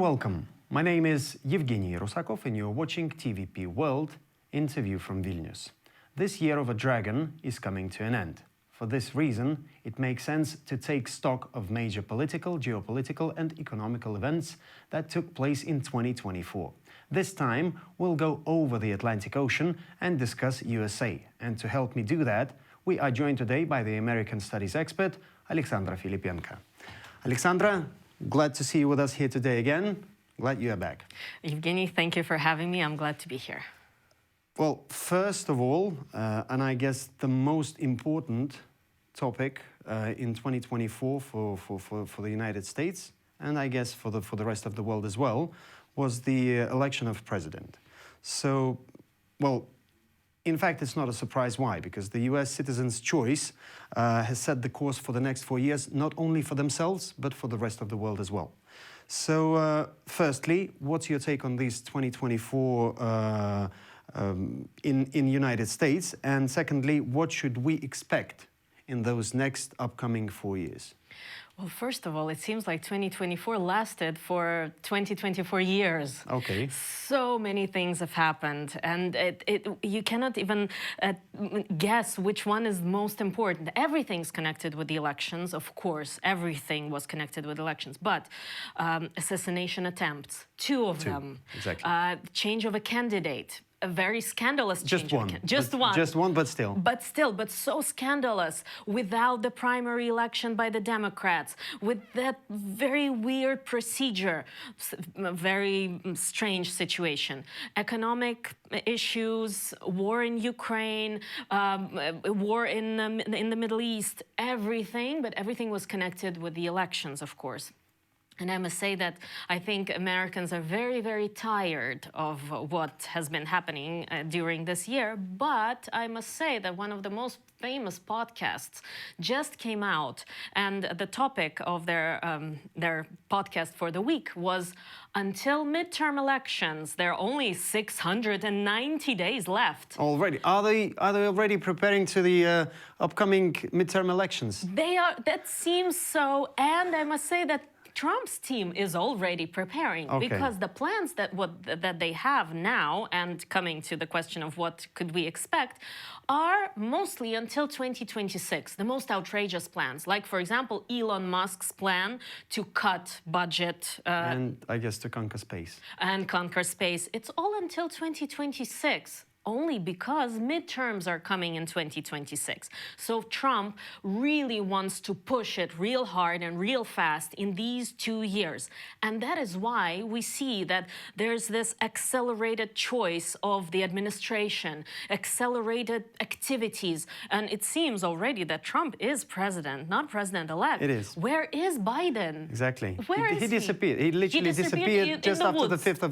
welcome. My name is Evgeny Rusakov and you're watching TVP World Interview from Vilnius. This year of a dragon is coming to an end. For this reason, it makes sense to take stock of major political, geopolitical and economical events that took place in 2024. This time, we'll go over the Atlantic Ocean and discuss USA. And to help me do that, we are joined today by the American Studies expert, Alexandra Filippenko. Alexandra, glad to see you with us here today again. Glad you are back. Evgeny, thank you for having me. I'm glad to be here. Well, first of all, and I guess the most important topic in 2024 for the United States, and I guess for the rest of the world as well, was the election of president. So, well, in fact, it's not a surprise why, because the US citizens' choice has set the course for the next 4 years, not only for themselves, but for the rest of the world as well. So, firstly, what's your take on these 2024 in United States? And secondly, what should we expect in those next upcoming 4 years? Well, first of all, it seems like 2024 lasted for 2024 years. Okay. So many things have happened, and you cannot even guess which one is most important. Everything's connected with the elections, of course. Everything was connected with elections, but assassination attempts, two of them. Exactly. Change of a candidate. A very scandalous change. Just one, but still. But so scandalous, without the primary election by the Democrats, with that very weird procedure, very strange situation. Economic issues, war in Ukraine, war in the Middle East, everything, but everything was connected with the elections, of course. And I must say that I think Americans are very, very tired of what has been happening during this year. But I must say that one of the most famous podcasts just came out, and the topic of their podcast for the week was until midterm elections. There are only 690 days left. Already, are they already preparing to the upcoming midterm elections? They are. That seems so, and I must say that Trump's team is already preparing, because the plans that they have now, and coming to the question of what could we expect, are mostly until 2026, the most outrageous plans. Like, for example, Elon Musk's plan to cut budget. And I guess to conquer space. And conquer space. It's all until 2026. Only because midterms are coming in 2026. So Trump really wants to push it real hard and real fast in these 2 years. And that is why we see that there's this accelerated choice of the administration, accelerated activities. And it seems already that Trump is president, not president-elect. It is. Where is Biden? Exactly. Where is he disappeared. He literally disappeared just after the 5th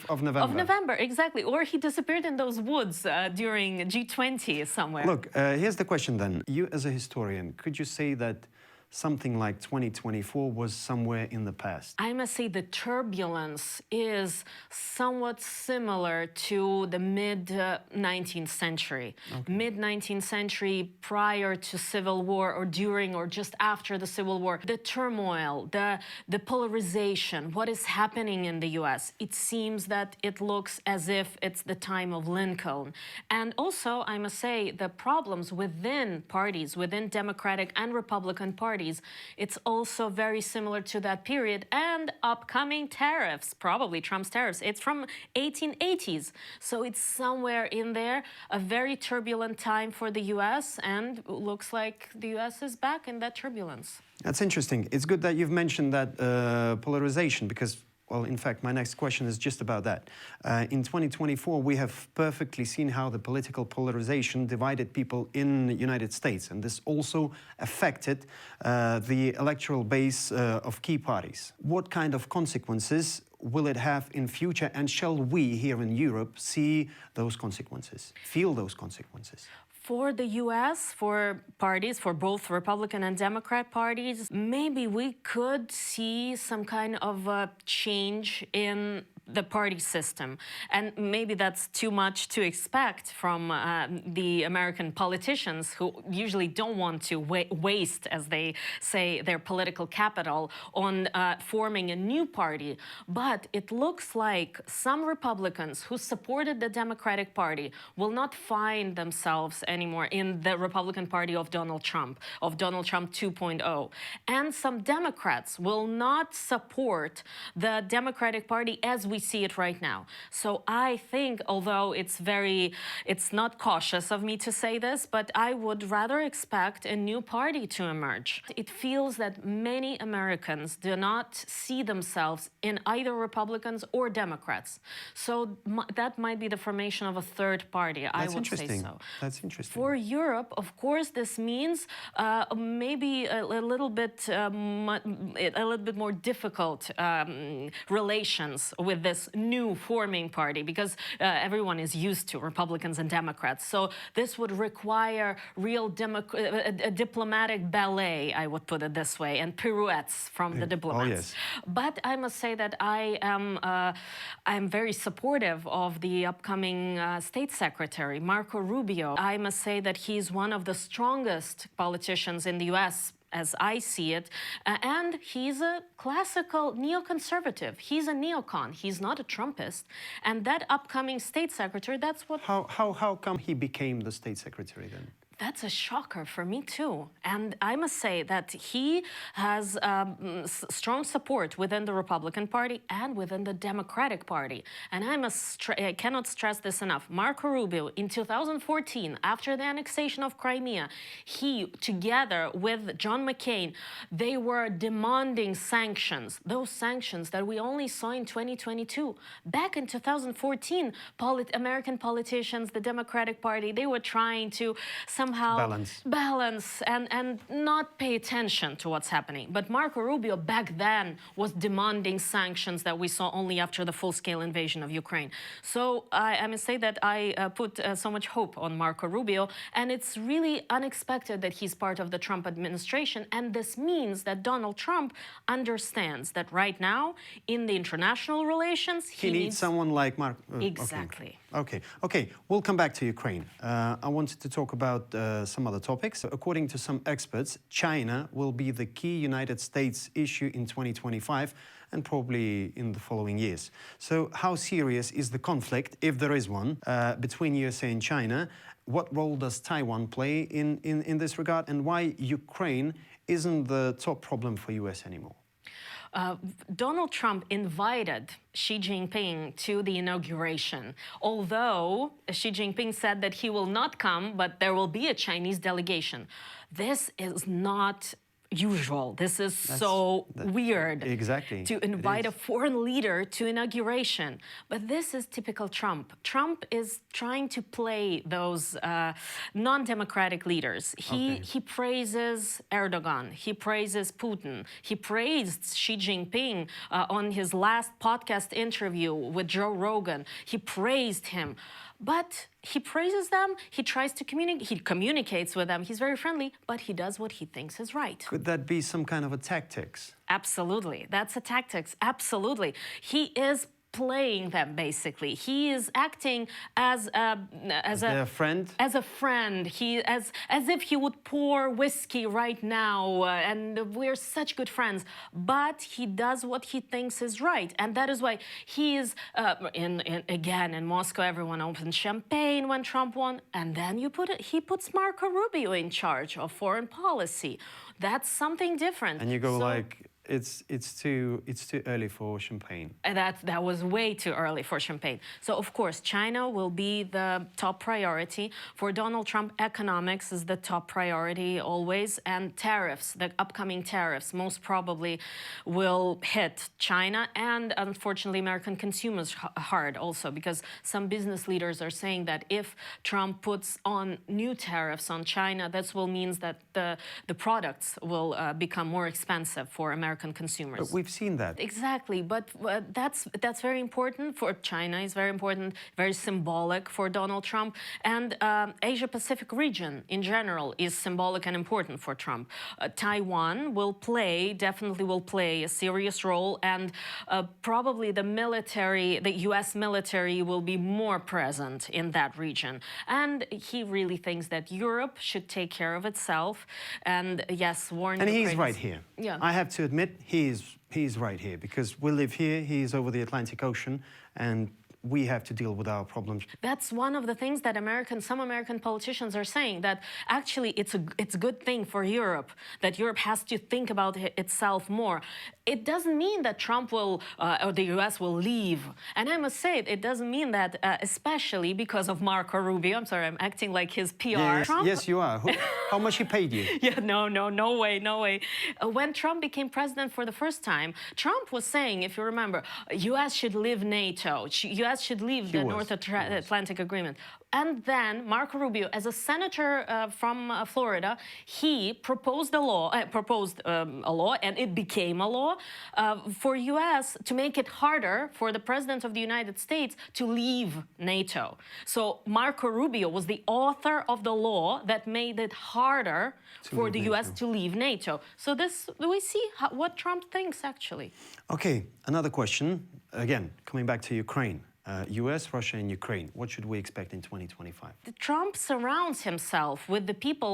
of November. Of November, exactly. Or he disappeared in those woods during G20 somewhere. Look, here's the question then. You as a historian, could you say that something like 2024 was somewhere in the past? I must say the turbulence is somewhat similar to the mid-19th century. Mid-19th century, prior to Civil War, or during or just after the Civil War. The turmoil, the polarization, what is happening in the US. It seems that it looks as if it's the time of Lincoln. And also, I must say, the problems within parties, within Democratic and Republican parties, it's also very similar to that period. And upcoming tariffs, probably Trump's tariffs, it's from 1880s. So it's somewhere in there, a very turbulent time for the US, and looks like the US is back in that turbulence. That's interesting. It's good that you've mentioned that polarization, because well, in fact, my next question is just about that. In 2024, we have perfectly seen how the political polarization divided people in the United States, and this also affected the electoral base of key parties. What kind of consequences will it have in future, and shall we here in Europe see those consequences, feel those consequences? For the US, for parties, for both Republican and Democrat parties, maybe we could see some kind of a change in the party system. And maybe that's too much to expect from the American politicians, who usually don't want to waste, as they say, their political capital on forming a new party. But it looks like some Republicans who supported the Democratic Party will not find themselves anymore in the Republican Party of Donald Trump 2.0. And some Democrats will not support the Democratic Party as we see it right now. So I think, although it's not cautious of me to say this, but I would rather expect a new party to emerge. It feels that many Americans do not see themselves in either Republicans or Democrats. So that might be the formation of a third party, I would say so. That's interesting. For Europe, of course, this means maybe a little bit more difficult relations with this new forming party, because everyone is used to Republicans and Democrats. So this would require real a diplomatic ballet, I would put it this way, and pirouettes from the diplomats. Oh, yes. But I must say that I'm very supportive of the upcoming State Secretary, Marco Rubio. I must say that he's one of the strongest politicians in the U.S., as I see it, and he's a classical neoconservative. He's a neocon. He's not a Trumpist. And that upcoming State Secretary, that's what... How come he became the State Secretary then? That's a shocker for me too. And I must say that he has strong support within the Republican Party and within the Democratic Party. And I cannot stress this enough. Marco Rubio, in 2014, after the annexation of Crimea, he, together with John McCain, they were demanding sanctions, those sanctions that we only saw in 2022. Back in 2014, American politicians, the Democratic Party, they were trying to somehow balance and not pay attention to what's happening. But Marco Rubio back then was demanding sanctions that we saw only after the full-scale invasion of Ukraine. So I must say that I put so much hope on Marco Rubio, and it's really unexpected that he's part of the Trump administration. And this means that Donald Trump understands that right now, in the international relations, he needs someone like Marco. Exactly. Okay. We'll come back to Ukraine. I wanted to talk about some other topics. According to some experts, China will be the key United States issue in 2025 and probably in the following years. So how serious is the conflict, if there is one, between USA and China? What role does Taiwan play in this regard? And why Ukraine isn't the top problem for US anymore? Donald Trump invited Xi Jinping to the inauguration, although Xi Jinping said that he will not come, but there will be a Chinese delegation. This is not usual. This is so weird. Exactly. To invite a foreign leader to inauguration. But this is typical Trump. Trump is trying to play those non-democratic leaders. He praises Erdogan. He praises Putin. He praised Xi Jinping on his last podcast interview with Joe Rogan. He praised him. But he praises them, he tries to communicate, he communicates with them, he's very friendly, but he does what he thinks is right. Could that be some kind of a tactics? Absolutely, that's a tactics, absolutely. He is playing them, basically. He is acting as a friend. As a friend. As if he would pour whiskey right now, and we're such good friends. But he does what he thinks is right, and that is why he is again in Moscow. Everyone opened champagne when Trump won, and then he puts Marco Rubio in charge of foreign policy. That's something different. And you go like, it's too early for champagne. That was way too early for champagne. So of course, China will be the top priority. For Donald Trump, economics is the top priority always, and tariffs, the upcoming tariffs, most probably will hit China and unfortunately American consumers hard also, because some business leaders are saying that if Trump puts on new tariffs on China, that will mean that the products will become more expensive for American American consumers. But we've seen that. Exactly, but that's very important for China. Is very important, very symbolic for Donald Trump, and Asia-Pacific region in general is symbolic and important for Trump. Taiwan definitely will play a serious role, and probably the U.S. military will be more present in that region. And he really thinks that Europe should take care of itself, and yes, warn. And Ukraine he's right here. Yeah. I have to admit, he's right here, because we live here, he's over the Atlantic Ocean, and we have to deal with our problems. That's one of the things that some American politicians are saying, that actually it's a good thing for Europe, that Europe has to think about itself more. It doesn't mean that Trump will, or the US will leave. And I must say, it doesn't mean that, especially because of Marco Rubio. I'm sorry, I'm acting like his PR. Yes, yes you are. How much he paid you? Yeah, no way. When Trump became president for the first time, Trump was saying, if you remember, US should leave NATO, US should leave the North Atlantic Agreement. And then Marco Rubio, as a senator from Florida, he proposed a law, and it became a law for US to make it harder for the president of the United States to leave NATO. So Marco Rubio was the author of the law that made it harder for the US to leave NATO. So we see what Trump thinks, actually. Okay, another question, again, coming back to Ukraine. US, Russia, and Ukraine. What should we expect in 2025? Trump surrounds himself with the people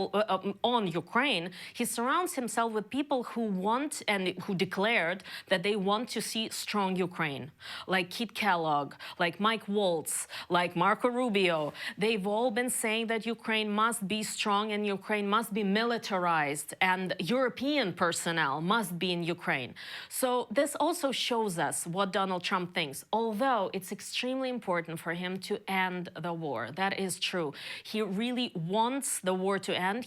on Ukraine. He surrounds himself with people who want and who declared that they want to see strong Ukraine, like Kit Kellogg, like Mike Waltz, like Marco Rubio. They've all been saying that Ukraine must be strong and Ukraine must be militarized and European personnel must be in Ukraine. So this also shows us what Donald Trump thinks, although it's extremely important for him to end the war. That is true. He really wants the war to end.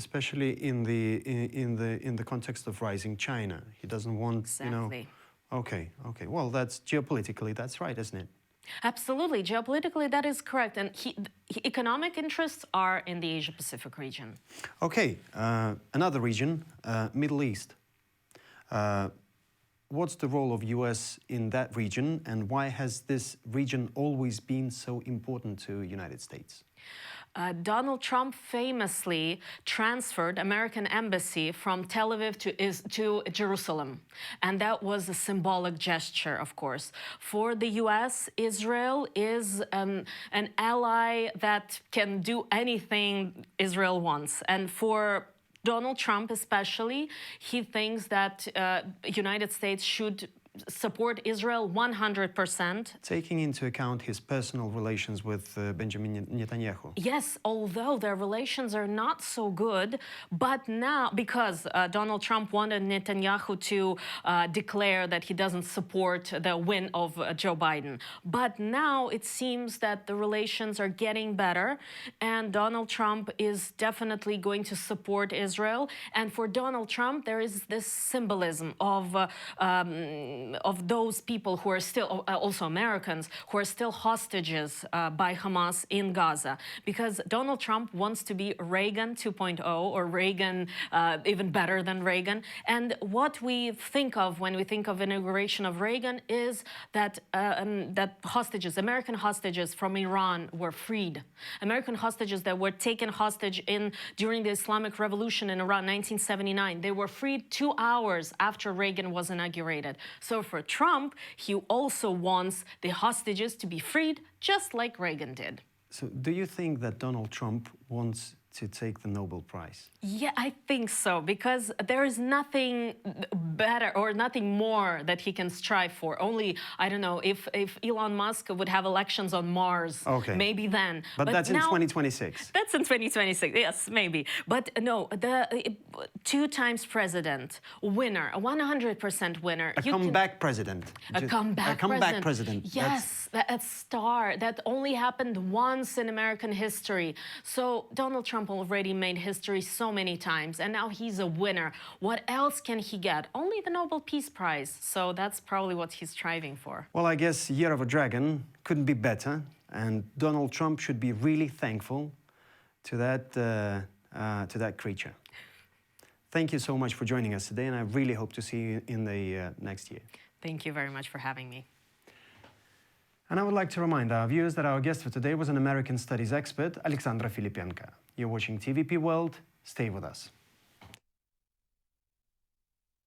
Especially in the context of rising China. He doesn't want, Exactly. Okay. Well, that's geopolitically, that's right, isn't it? Absolutely. Geopolitically, that is correct. And economic interests are in the Asia-Pacific region. Okay, another region, Middle East. What's the role of US in that region, and why has this region always been so important to the United States? Donald Trump famously transferred American embassy from Tel Aviv to Jerusalem. And that was a symbolic gesture, of course. For the US, Israel is an ally that can do anything Israel wants. And for Donald Trump especially, he thinks that United States should support Israel 100%. Taking into account his personal relations with Benjamin Netanyahu. Yes, although their relations are not so good, but now, because Donald Trump wanted Netanyahu to declare that he doesn't support the win of Joe Biden. But now it seems that the relations are getting better, and Donald Trump is definitely going to support Israel. And for Donald Trump, there is this symbolism of those people who are still, also Americans, who are still hostages by Hamas in Gaza. Because Donald Trump wants to be Reagan 2.0, or Reagan even better than Reagan. And what we think of when we think of inauguration of Reagan is that hostages, American hostages from Iran were freed. American hostages that were taken hostage during the Islamic Revolution in Iran, 1979, they were freed 2 hours after Reagan was inaugurated. So for Trump, he also wants the hostages to be freed, just like Reagan did. So do you think that Donald Trump wants to take the Nobel Prize? Yeah, I think so, because there is nothing better or nothing more that he can strive for. Only, I don't know, if Elon Musk would have elections on Mars, maybe then. But that's in 2026. That's in 2026, yes, maybe. But no, the 2 times president, winner, a 100% winner. A comeback president. A comeback president. Yes, a star. That only happened once in American history. So Donald Trump already made history so many times, and now he's a winner. What else can he get? Only the Nobel Peace Prize. So that's probably what he's striving for. Well, I guess Year of a Dragon couldn't be better, and Donald Trump should be really thankful to that creature. Thank you so much for joining us today, and I really hope to see you in the next year. Thank you very much for having me. And I would like to remind our viewers that our guest for today was an American studies expert, Alexandra Filippenko. You're watching TVP World. Stay with us.